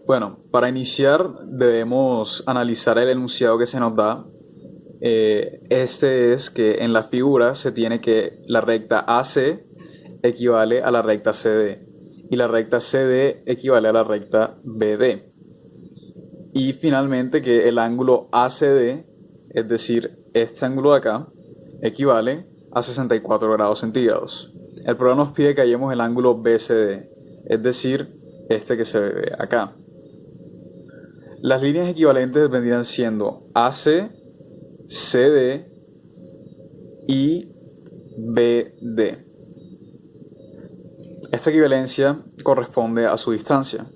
Bueno, para iniciar debemos analizar el enunciado que se nos da. Este es que en la figura se tiene que la recta AC equivale a la recta CD y la recta CD equivale a la recta BD. Y finalmente que el ángulo ACD, es decir, este ángulo de acá, equivale a 64 grados centígrados. El programa nos pide que hallemos el ángulo BCD, es decir, este que se ve acá. Las líneas equivalentes vendrían siendo AC, CD y BD. Esta equivalencia corresponde a su distancia.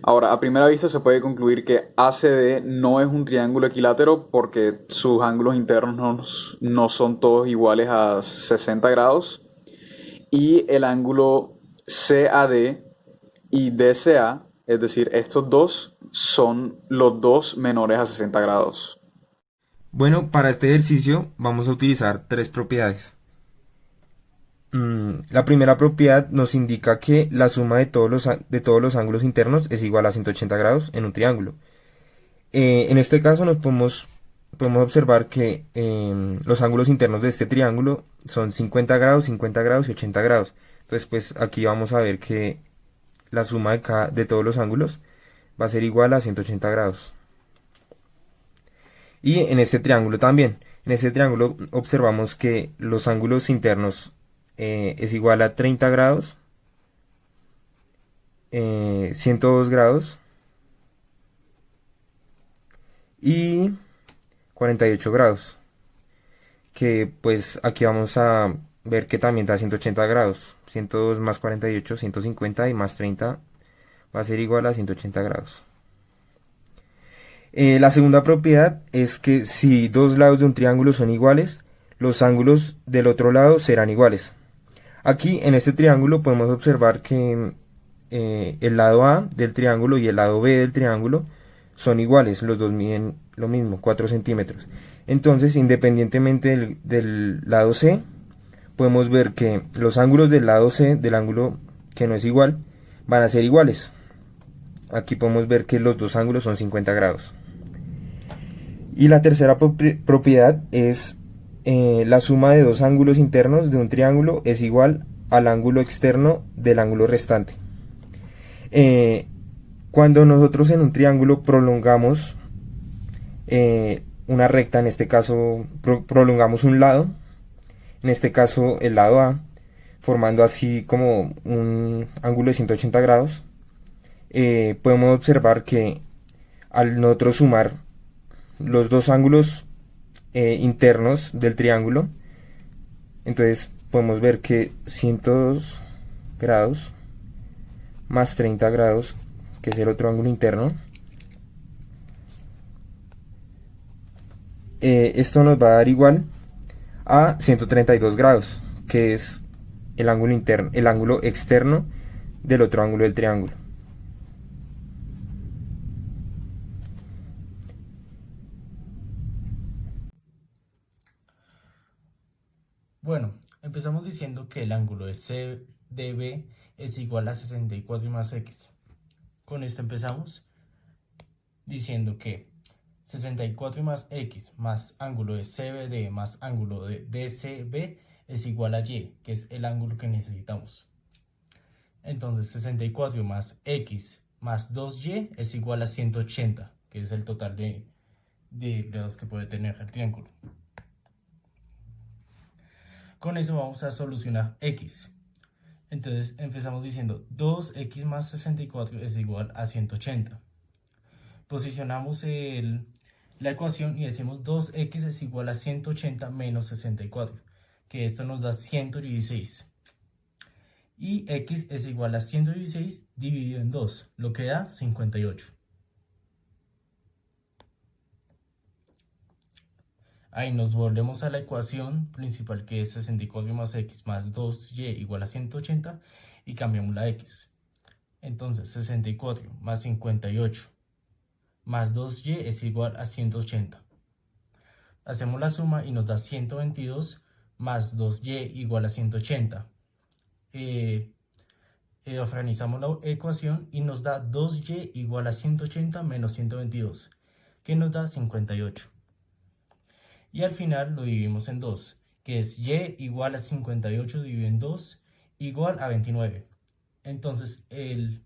Ahora, a primera vista se puede concluir que ACD no es un triángulo equilátero porque sus ángulos internos no son todos iguales a 60 grados y el ángulo CAD y DCA, es decir, estos dos son los dos menores a 60 grados. Bueno, para este ejercicio vamos a utilizar tres propiedades. La primera propiedad nos indica que la suma de todos los ángulos internos es igual a 180 grados en un triángulo. En este caso podemos observar que los ángulos internos de este triángulo son 50 grados, 50 grados y 80 grados. Entonces, pues aquí vamos a ver que la suma de todos los ángulos va a ser igual a 180 grados. Y en este triángulo también. En este triángulo observamos que los ángulos internos es igual a 30 grados, 102 grados y 48 grados. Que pues aquí vamos a ver que también da 180 grados. 102 más 48, 150 y más 30 va a ser igual a 180 grados. La segunda propiedad es que si dos lados de un triángulo son iguales, los ángulos del otro lado serán iguales. Aquí en este triángulo podemos observar que el lado A del triángulo y el lado B del triángulo son iguales, los dos miden lo mismo, 4 centímetros. Entonces, independientemente del lado C, podemos ver que los ángulos del lado C, del ángulo que no es igual, van a ser iguales. Aquí podemos ver que los dos ángulos son 50 grados. Y la tercera propiedad es la suma de dos ángulos internos de un triángulo es igual al ángulo externo del ángulo restante. Eh, Cuando nosotros en un triángulo prolongamos una recta, en este caso prolongamos un lado, en este caso el lado A, formando así como un ángulo de 180 grados, podemos observar que al nosotros sumar los dos ángulos internos del triángulo, entonces podemos ver que 102 grados más 30 grados, que es el otro ángulo interno, esto nos va a dar igual a 132 grados, que es el ángulo interno, el ángulo externo del otro ángulo del triángulo. Bueno, empezamos diciendo que el ángulo de CDB es igual a 64 más X. Con esto empezamos diciendo que 64 más X más ángulo de CBD más ángulo de DCB es igual a Y, que es el ángulo que necesitamos. Entonces 64 más X más 2Y es igual a 180, que es el total de lados que puede tener el triángulo. Con eso vamos a solucionar X. Entonces empezamos diciendo 2x más 64 es igual a 180. Posicionamos la ecuación y decimos 2x es igual a 180 menos 64, que esto nos da 116. Y x es igual a 116 dividido en 2, lo que da 58. Ahí nos volvemos a la ecuación principal, que es 64 más x más 2y igual a 180, y cambiamos la x. Entonces 64 más 58 más 2y es igual a 180. Hacemos la suma y nos da 122 más 2y igual a 180. organizamos la ecuación y nos da 2y igual a 180 menos 122, que nos da 58. Y al final lo dividimos en 2, que es y igual a 58 dividido en 2 igual a 29. Entonces el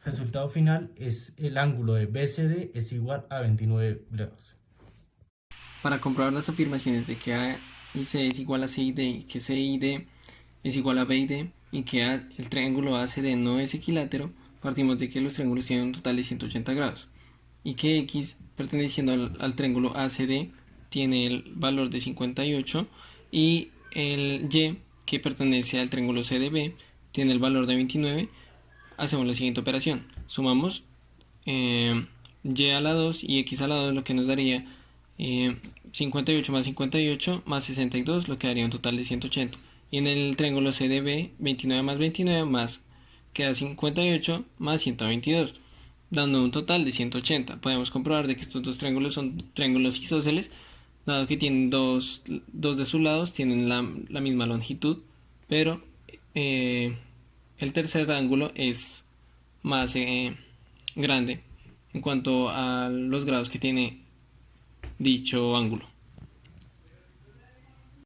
resultado final es el ángulo de BCD es igual a 29 grados. Para comprobar las afirmaciones de que A y C es igual a C y D, y que C y D es igual a B y D, y que el triángulo ACD no es equilátero, partimos de que los triángulos tienen un total de 180 grados, y que X, perteneciendo al triángulo ACD, tiene el valor de 58, y el Y, que pertenece al triángulo CDB, tiene el valor de 29. Hacemos la siguiente operación. Sumamos Y a la 2 y X a la 2, lo que nos daría 58 más 58 más 62, lo que daría un total de 180. Y en el triángulo CDB, 29 más 29 más queda 58 más 122, dando un total de 180. Podemos comprobar de que estos dos triángulos son triángulos isósceles, dado que tienen dos de sus lados, tienen la misma longitud, pero el tercer ángulo es más grande en cuanto a los grados que tiene dicho ángulo.